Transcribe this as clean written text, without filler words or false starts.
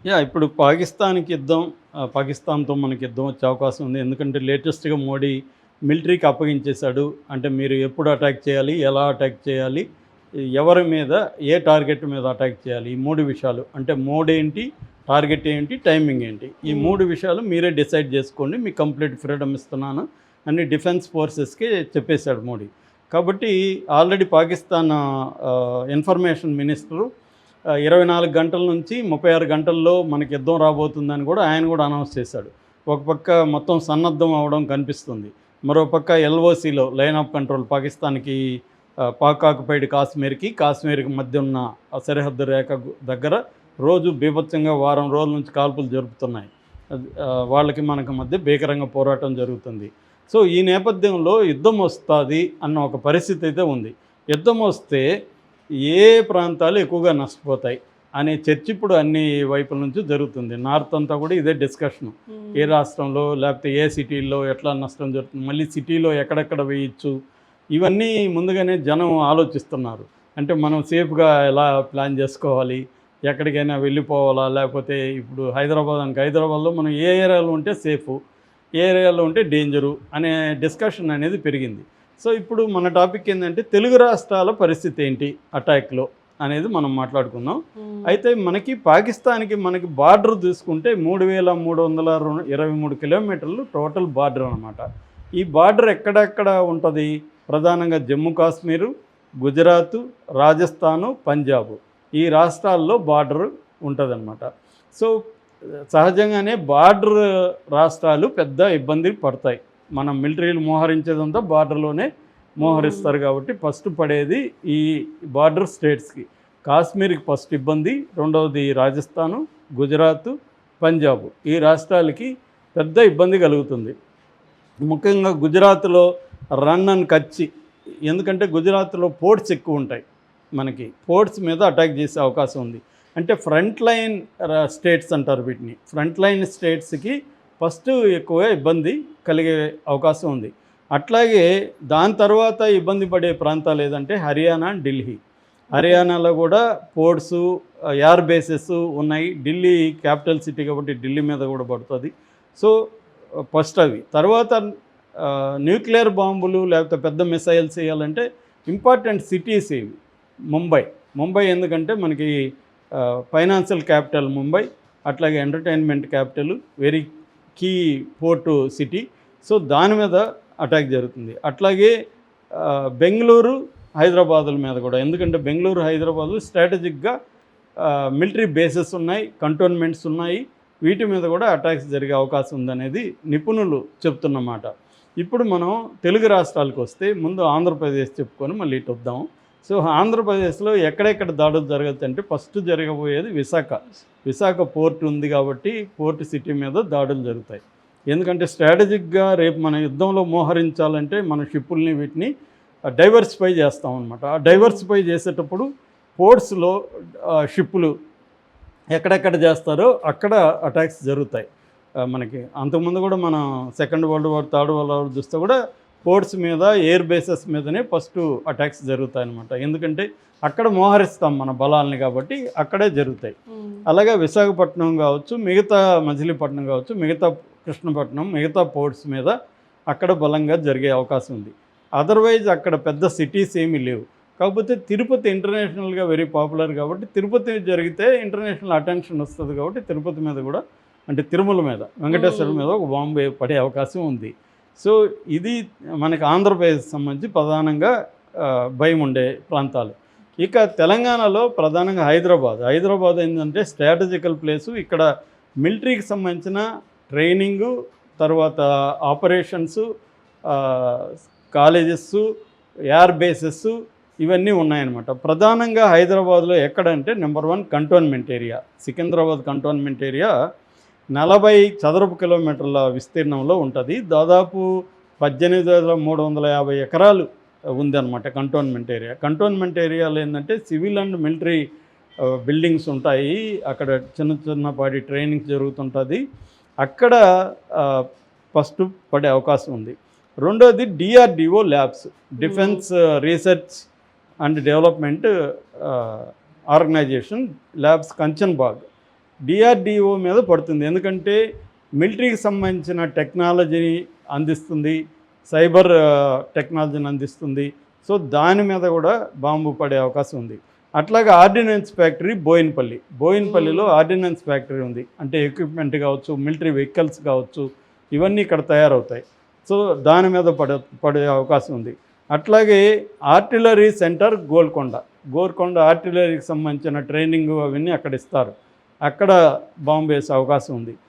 ఇప్పుడు పాకిస్తాన్‌కి యుద్ధం పాకిస్తాన్‌తో మనకి యుద్ధం వచ్చే అవకాశం ఉంది. ఎందుకంటే లేటెస్ట్‌గా మోడీ మిలిటరీకి అప్పగించేశాడు. అంటే మీరు ఎప్పుడు అటాక్ చేయాలి? ఎలా అటాక్ చేయాలి? ఎవరి మీద ఏ టార్గెట్ మీద అటాక్ చేయాలి? ఈ 3 విషయాలు. అంటే మోడ్ ఏంటి? టార్గెట్ ఏంటి? టైమింగ్ ఏంటి? ఈ హ్మ్. 3 విషయాలు మీరే డిసైడ్ చేసుకోండి. మీకు కంప్లీట్ ఫ్రీడమ్ ఇస్తున్నాను అని డిఫెన్స్ ఫోర్సెస్‌కి చెప్పేశాడు మోడీ. కాబట్టి ఆల్రెడీ పాకిస్తాన్ ఇన్ఫర్మేషన్ మినిస్టరు 24 గంటల నుంచి 36 గంటల్లో మనకి యుద్ధం రాబోతుందని కూడా ఆయన కూడా అనౌన్స్ చేశాడు. ఒక పక్క మొత్తం సన్నద్ధం అవ్వడం కనిపిస్తుంది. మరో పక్క ఎల్ఓసిలో లైన్ ఆఫ్ కంట్రోల్ పాకిస్తాన్‌కి పాక్ ఆక్యుపైడ్ కాశ్మీర్‌కి మధ్య ఉన్న ఆ సరిహద్దు రేఖ దగ్గర రోజు బీభత్సంగా వారం రోజుల నుంచి కాల్పులు జరుపుతున్నాయి. వాళ్ళకి మనకి మధ్య భీకరంగా పోరాటం జరుగుతుంది. సో ఈ నేపథ్యంలో యుద్ధం వస్తుంది అన్న ఒక పరిస్థితి అయితే ఉంది. యుద్ధం వస్తే ఏ ప్రాంతాలు ఎక్కువగా నష్టపోతాయి అనే చర్చ ఇప్పుడు అన్ని వైపుల నుంచి జరుగుతుంది. నార్త్ అంతా కూడా ఇదే డిస్కషను. ఏ హ్మ్. రాష్ట్రంలో లేకపోతే ఏ సిటీల్లో ఎట్లా నష్టం జరుగుతుంది, మళ్ళీ సిటీలో ఎక్కడెక్కడ వేయచ్చు, ఇవన్నీ ముందుగానే జనం ఆలోచిస్తున్నారు. అంటే మనం సేఫ్గా ఎలా ప్లాన్ చేసుకోవాలి, ఎక్కడికైనా వెళ్ళిపోవాలా, లేకపోతే ఇప్పుడు హైదరాబాద్లో మనం ఏ ఏరియాలో ఉంటే సేఫు, ఏ ఏరియాలో ఉంటే డేంజరు అనే డిస్కషన్ అనేది పెరిగింది. సో ఇప్పుడు మన టాపిక్ ఏంటంటే తెలుగు రాష్ట్రాల పరిస్థితి ఏంటి అటాక్లో అనేది మనం మాట్లాడుకుందాం. హ్మ్. అయితే మనకి పాకిస్తాన్కి మనకి బార్డర్ చూసుకుంటే 3323 కిలోమీటర్లు టోటల్ బార్డర్ అనమాట. ఈ బార్డర్ ఎక్కడెక్కడ ఉంటుంది? ప్రధానంగా జమ్మూ కాశ్మీరు, గుజరాత్, రాజస్థాను, పంజాబ్ ఈ రాష్ట్రాల్లో బార్డర్ ఉంటుందన్నమాట. సో సహజంగానే బార్డర్ రాష్ట్రాలు పెద్ద ఇబ్బంది పడతాయి. మనం మిలిటరీలు మోహరించేదంతా బార్డర్లోనే హ్మ్. మోహరిస్తారు కాబట్టి ఫస్ట్ పడేది ఈ బార్డర్ స్టేట్స్కి. కాశ్మీర్కి ఫస్ట్ ఇబ్బంది, రెండవది రాజస్థాను, గుజరాత్, పంజాబ్ ఈ రాష్ట్రాలకి పెద్ద ఇబ్బంది కలుగుతుంది. ముఖ్యంగా గుజరాత్లో రన్ అండ్ కచ్చి, ఎందుకంటే గుజరాత్లో పోర్ట్స్ ఎక్కువ ఉంటాయి. మనకి పోర్ట్స్ మీద అటాక్ చేసే అవకాశం ఉంది. అంటే ఫ్రంట్ లైన్ స్టేట్స్ అంటారు వీటిని. ఫ్రంట్ లైన్ స్టేట్స్కి ఫస్ట్ ఎక్కువగా ఇబ్బంది కలిగే అవకాశం ఉంది. అట్లాగే దాని తర్వాత ఇబ్బంది పడే ప్రాంతాలు ఏదంటే హర్యానా, ఢిల్లీ. ఓకే. హర్యానాలో కూడా పోర్ట్సు, ఎయిర్ బేసెస్ ఉన్నాయి. ఢిల్లీ క్యాపిటల్ సిటీ కాబట్టి ఢిల్లీ మీద కూడా పడుతుంది. సో ఫస్ట్ అవి. తర్వాత న్యూక్లియర్ బాంబులు లేకపోతే పెద్ద మిసైల్స్ వేయాలంటే ఇంపార్టెంట్ సిటీస్ ఇవి. ముంబై. ముంబై ఎందుకంటే మనకి ఫైనాన్షియల్ క్యాపిటల్ ముంబై, అట్లాగే entertainment capital, very key port city. So దాని మీద అటాక్ జరుగుతుంది. అట్లాగే బెంగళూరు, హైదరాబాదుల మీద కూడా, ఎందుకంటే బెంగళూరు, హైదరాబాదు స్ట్రాటజిక్గా మిలిటరీ బేసెస్ ఉన్నాయి, కంటోన్మెంట్స్ ఉన్నాయి. వీటి మీద కూడా అటాక్స్ జరిగే అవకాశం ఉందనేది నిపుణులు చెప్తున్నమాట. ఇప్పుడు మనం తెలుగు రాష్ట్రాలకు వస్తే ముందు ఆంధ్రప్రదేశ్ చెప్పుకొని మళ్ళీ ఇటు వద్దాం. సో ఆంధ్రప్రదేశ్లో ఎక్కడెక్కడ దాడులు జరగచ్చు అంటే ఫస్ట్ జరగబోయేది విశాఖ పోర్ట్ ఉంది కాబట్టి పోర్ట్ సిటీ మీద దాడులు జరుగుతాయి. ఎందుకంటే స్ట్రాటజిక్గా రేపు మన యుద్ధంలో మోహరించాలంటే మన షిప్పుల్ని వీటిని డైవర్సిఫై చేస్తాం అనమాట. ఆ హ్మ్. డైవర్సిఫై చేసేటప్పుడు పోర్ట్స్లో షిప్పులు ఎక్కడెక్కడ చేస్తారో అక్కడ అటాక్స్ జరుగుతాయి. మనకి అంతకుముందు కూడా మనం second world war, third world war చూస్తే కూడా పోర్ట్స్ మీద, ఎయిర్ బేసెస్ మీదనే ఫస్ట్ అటాక్స్ జరుగుతాయన్నమాట. ఎందుకంటే అక్కడ మోహరిస్తాం మన బలాల్ని కాబట్టి అక్కడే జరుగుతాయి. హ్మ్. అలాగే విశాఖపట్నం కావచ్చు, మిగతా మచిలీపట్నం కావచ్చు, మిగతా కృష్ణపట్నం, మిగతా పోర్ట్స్ మీద అక్కడ బలంగా జరిగే అవకాశం ఉంది. అదర్వైజ్ అక్కడ పెద్ద సిటీస్ ఏమీ లేవు. కాకపోతే తిరుపతి ఇంటర్నేషనల్గా వెరీ పాపులర్ కాబట్టి తిరుపతి జరిగితే ఇంటర్నేషనల్ అటెన్షన్ వస్తుంది కాబట్టి తిరుపతి మీద కూడా, అంటే తిరుమల మీద, వెంకటేశ్వరం హ్మ్. మీద ఒక బాంబు పడే అవకాశం ఉంది. సో ఇది మనకి ఆంధ్రప్రదేశ్ సంబంధించి ప్రధానంగా భయం ఉండే ప్రాంతాలు. ఇక తెలంగాణలో ప్రధానంగా హైదరాబాద్ ఏంటంటే స్ట్రాటజికల్ ప్లేసు. ఇక్కడ మిలిటరీకి సంబంధించిన ట్రైనింగు, తర్వాత ఆపరేషన్సు, కాలేజెస్సు, ఎయిర్ బేసెస్ ఇవన్నీ ఉన్నాయన్నమాట. ప్రధానంగా హైదరాబాద్లో ఎక్కడంటే number 1 cantonment area. Secunderabad cantonment area 40 చదరపు కిలోమీటర్ల విస్తీర్ణంలో ఉంటుంది. దాదాపు 18,350 ఎకరాలు ఉందన్నమాట కంటోన్మెంట్ ఏరియా. కంటోన్మెంట్ ఏరియాలో ఏంటంటే సివిల్ అండ్ మిలిటరీ బిల్డింగ్స్ ఉంటాయి. అక్కడ చిన్నపాటి ట్రైనింగ్ జరుగుతుంటుంది. అక్కడ ఫస్ట్ పడే అవకాశం ఉంది. రెండోది DRDO labs, hmm. Defence research and development organisation labs Kanchanbagh. DRDO మీద పడుతుంది. ఎందుకంటే మిలిటరీకి సంబంధించిన టెక్నాలజీని అందిస్తుంది, సైబర్ టెక్నాలజీని అందిస్తుంది. సో దాని మీద కూడా బాంబు పడే అవకాశం ఉంది. అట్లాగే ఆర్డినెన్స్ ఫ్యాక్టరీ బోయిన్పల్లిలో ఆర్డినెన్స్ ఫ్యాక్టరీ ఉంది. అంటే ఎక్విప్మెంట్ కావచ్చు, మిలిటరీ వెహికల్స్ కావచ్చు, ఇవన్నీ ఇక్కడ తయారవుతాయి. సో దాని మీద పడే అవకాశం ఉంది. అట్లాగే ఆర్టిలరీ సెంటర్ గోల్కొండ ఆర్టిలరీకి సంబంధించిన ట్రైనింగ్ అవన్నీ అక్కడ ఇస్తారు. అక్కడ బాంబు వేసే అవకాశం ఉంది.